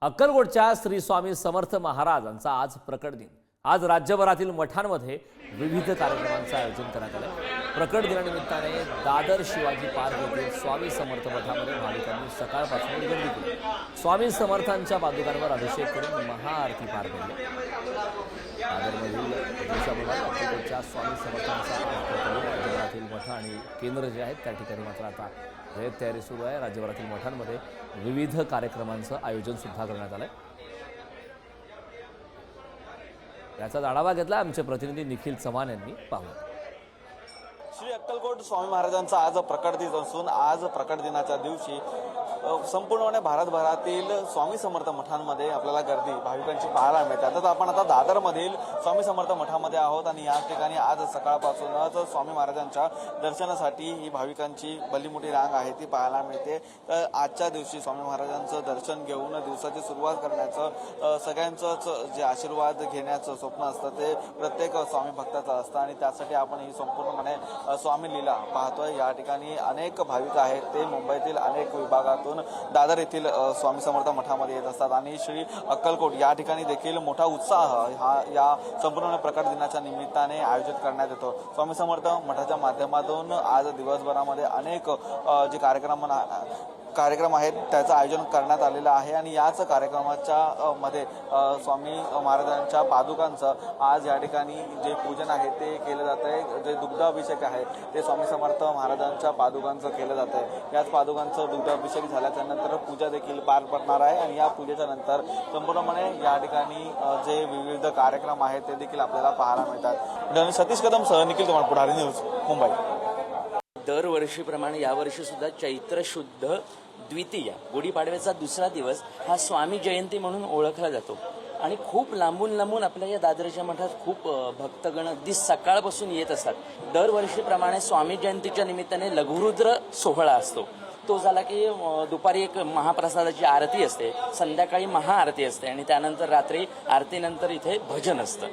अक्कलकोटच्या श्री स्वामी समर्थ महाराजांचा आज प्रकट दिन। आज राज्यभरातील मठांमध्ये विविध कार्यक्रमांचं आयोजन करण्यात आलं। प्रकट दिनानिमित्ताने दादर शिवाजी पार्क येथील स्वामी समर्थ मठामध्ये भाविकांनी सकाळपासून गर्दी केली। स्वामी समर्थांच्या पादुकांवर अभिषेक करून महाआरती पार पडली। दादरमधील अक्कलकोटच्या स्वामी समर्थांचा राज्यभरातील मठ आणि केंद्र जे आहेत त्या ठिकाणी मात्र आता तयारी सुरू आहे। राज्यभरातील मठांमध्ये विविध कार्यक्रमांचं आयोजन सुद्धा करण्यात आलंय। याचा आढावा घेतला आमचे प्रतिनिधी निखिल चव्हाण यांनी। पाहूया। श्री अक्कलकोट स्वामी महाराजांचा आज प्रकट दिन असून आज प्रकट दिनाच्या दिवशी संपूर्णपणे भारतभरातील स्वामी समर्थ मठांमध्ये आपल्याला गर्दी भाविकांची पाहायला मिळते। तर आपण आता दादरमधील स्वामी समर्थ मठामध्ये आहोत आणि या ठिकाणी आज सकाळपासूनच स्वामी महाराजांच्या दर्शनासाठी ही भाविकांची भली मोठी रांग आहे ती पाहायला मिळते। तर आजच्या दिवशी स्वामी महाराजांचं दर्शन घेऊन दिवसाची सुरुवात करण्याचं सगळ्यांचंच जे आशीर्वाद घेण्याचं स्वप्न असतं ते प्रत्येक स्वामी भक्ताचं असतं आणि त्यासाठी आपण ही संपूर्णपणे स्वामी लीला पाहतोय। या ठिकाणी अनेक भाविक आहेत ते मुंबईतील अनेक विभागातून दादर येथील स्वामी समर्थ मठामध्ये येत असतात आणि श्री अक्कलकोट या ठिकाणी देखील मोठा उत्साह हा या संपूर्ण प्रकट दिनाच्या निमित्ताने आयोजित करण्यात येतो। स्वामी समर्थ मठाच्या माध्यमातून आज दिवसभरामध्ये अनेक जे कार्यक्रम आहेत त्याचं आयोजन करण्यात आलेलं आहे आणि याच कार्यक्रमाच्या मध्ये स्वामी महाराजांच्या पादुकांचं आज या ठिकाणी जे पूजन आहे ते केलं जात आहे। जे दुग्धाभिषेक आहे ते स्वामी समर्थ महाराजांच्या पादुकांचं केलं जात आहे। याच पादुकांचं दुग्धाभिषेक झाल्याच्या नंतर पूजा देखील पार पडणार आहे आणि या पूजेच्या नंतर संपूर्णपणे या ठिकाणी जे विविध कार्यक्रम आहेत ते देखील आपल्याला पाहायला मिळतात। सतीश कदम सह निखिल चव्हाण, पुढारी न्यूज, मुंबई। दरवर्षीप्रमाणे यावर्षी सुद्धा चैत्र शुद्ध द्वितीया गुढीपाडव्याचा दुसरा दिवस हा स्वामी जयंती म्हणून ओळखला जातो आणि खूप लांबून आपल्या या दादरच्या मठात खूप भक्तगण अगदी सकाळपासून येत असतात। दरवर्षीप्रमाणे स्वामी जयंतीच्या निमित्ताने लघुरुद्र सोहळा असतो। तो झाला की दुपारी एक महाप्रसादाची आरती असते, संध्याकाळी महाआरती असते आणि त्यानंतर रात्री आरतीनंतर इथे भजन असतं।